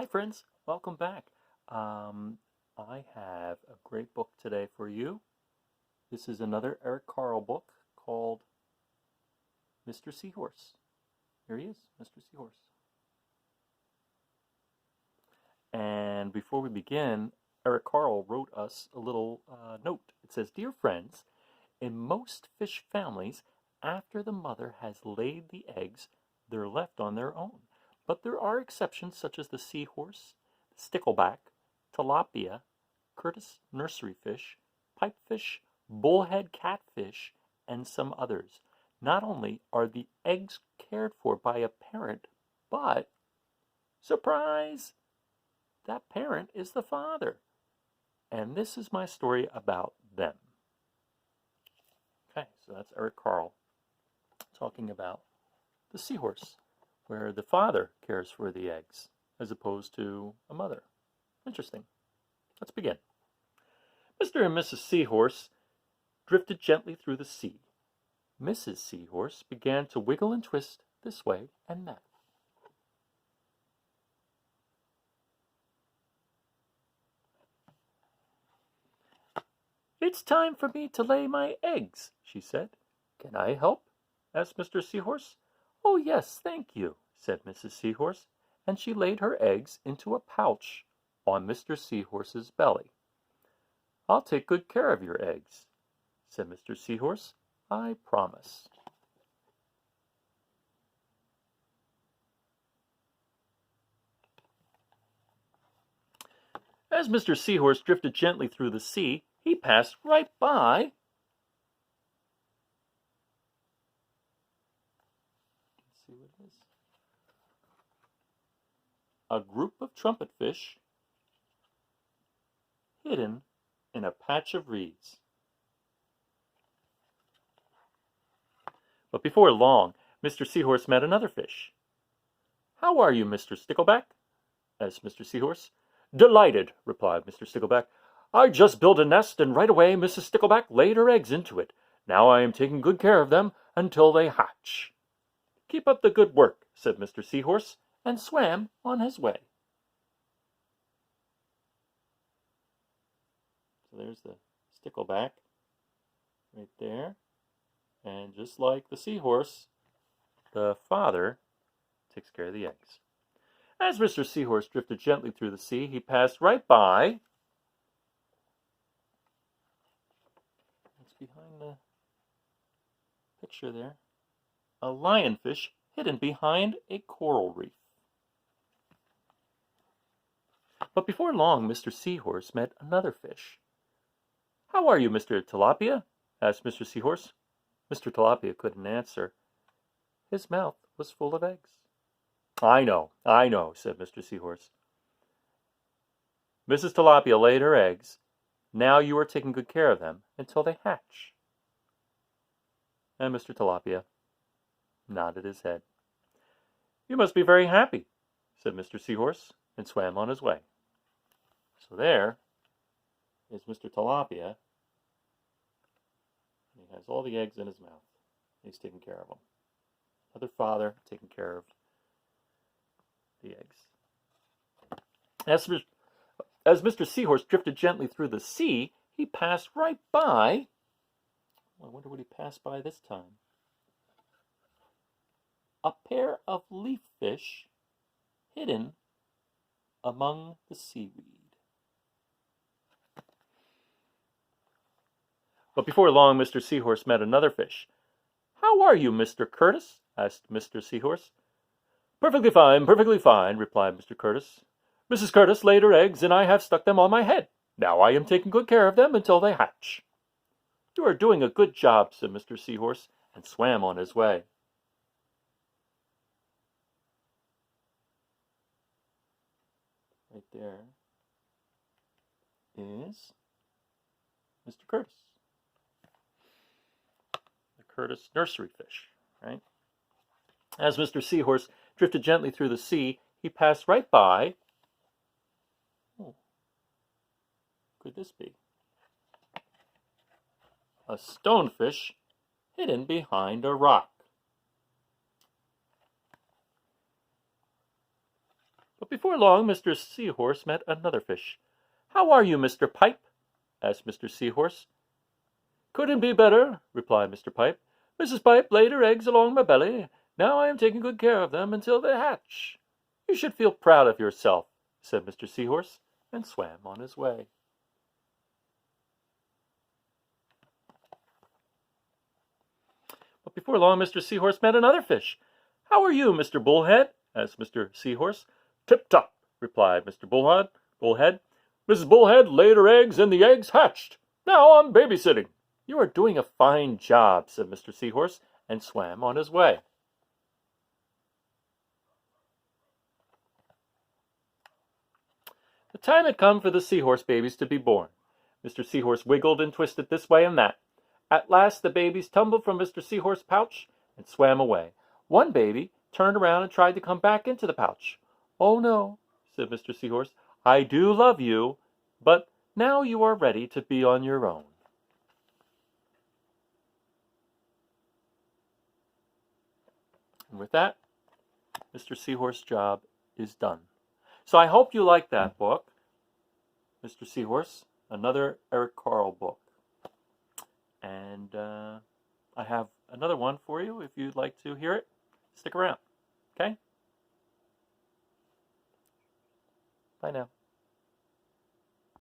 Hi, friends. Welcome back. I have a great book today for you. This is another Eric Carle book called Mr. Seahorse. Here he is, Mr. Seahorse. And before we begin, Eric Carle wrote us a little note. It says, "Dear friends, in most fish families, after the mother has laid the eggs, they're left on their own. But there are exceptions such as the seahorse, stickleback, tilapia, Curtis nursery fish, pipefish, bullhead catfish, and some others. Not only are the eggs cared for by a parent, but, surprise, that parent is the father. And this is my story about them." Okay, so that's Eric Carle talking about the seahorse, where the father cares for the eggs as opposed to a mother. Interesting. Let's begin. Mr. and Mrs. Seahorse drifted gently through the sea. Mrs. Seahorse began to wiggle and twist this way and that. "It's time for me to lay my eggs," she said. "Can I help?" asked Mr. Seahorse. "Oh, yes, thank you," said Mrs. Seahorse, and she laid her eggs into a pouch on Mr. Seahorse's belly. "I'll take good care of your eggs," said Mr. Seahorse. "I promise." As Mr. Seahorse drifted gently through the sea, he passed right by a group of trumpetfish hidden in a patch of reeds. But before long, Mr. Seahorse met another fish. "How are you, Mr. Stickleback?" asked Mr. Seahorse. "Delighted," replied Mr. Stickleback. "I just built a nest, and right away Mrs. Stickleback laid her eggs into it. Now I am taking good care of them until they hatch." "Keep up the good work," said Mr. Seahorse, and swam on his way. So there's the Stickleback right there. And just like the seahorse, the father takes care of the eggs. As Mr. Seahorse drifted gently through the sea, he passed right by. What's behind the picture there? A lionfish hidden behind a coral reef. But before long, Mr. Seahorse met another fish. "How are you, Mr. Tilapia?" asked Mr. Seahorse. Mr. Tilapia couldn't answer. His mouth was full of eggs. I know, said Mr. Seahorse. "Mrs. Tilapia laid her eggs. Now you are taking good care of them until they hatch." And Mr. Tilapia nodded his head. "You must be very happy," said Mr. Seahorse, and swam on his way. So there is Mr. Tilapia. He has all the eggs in his mouth. He's taking care of them. Another father taking care of the eggs. As Mr. Seahorse drifted gently through the sea, he passed right by. I wonder what he passed by this time. A pair of leaf fish hidden among the seaweed. But before long, Mr. Seahorse met another fish. "How are you, Mr. Curtis?" asked Mr. Seahorse. Perfectly fine," replied Mr. Curtis. "Mrs. Curtis laid her eggs, and I have stuck them on my head. Now I am taking good care of them until they hatch." "You are doing a good job," said Mr. Seahorse, and swam on his way. Right there is Mr. Curtis. The Curtis nursery fish, right? As Mr. Seahorse drifted gently through the sea, he passed right by. Oh, could this be? A stonefish hidden behind a rock. But before long, Mr. Seahorse met another fish. "How are you, Mr. Pipe?" asked Mr. Seahorse. "Couldn't be better," replied Mr. Pipe. "Mrs. Pipe laid her eggs along my belly. Now I am taking good care of them until they hatch." "You should feel proud of yourself," said Mr. Seahorse, and swam on his way. But before long, Mr. Seahorse met another fish. "How are you, Mr. Bullhead?" asked Mr. Seahorse. "Tip-top," replied Mr. Bullhead. "Mrs. Bullhead laid her eggs and the eggs hatched. Now I'm babysitting." "You are doing a fine job," said Mr. Seahorse, and swam on his way. The time had come for the Seahorse babies to be born. Mr. Seahorse wiggled and twisted this way and that. At last the babies tumbled from Mr. Seahorse's pouch and swam away. One baby turned around and tried to come back into the pouch. "Oh no," said Mr. Seahorse. "I do love you, but now you are ready to be on your own." And with that, Mr. Seahorse's job is done. So I hope you like that book, Mr. Seahorse, another Eric Carle book. And I have another one for you if you'd like to hear it. Stick around, okay? Bye now.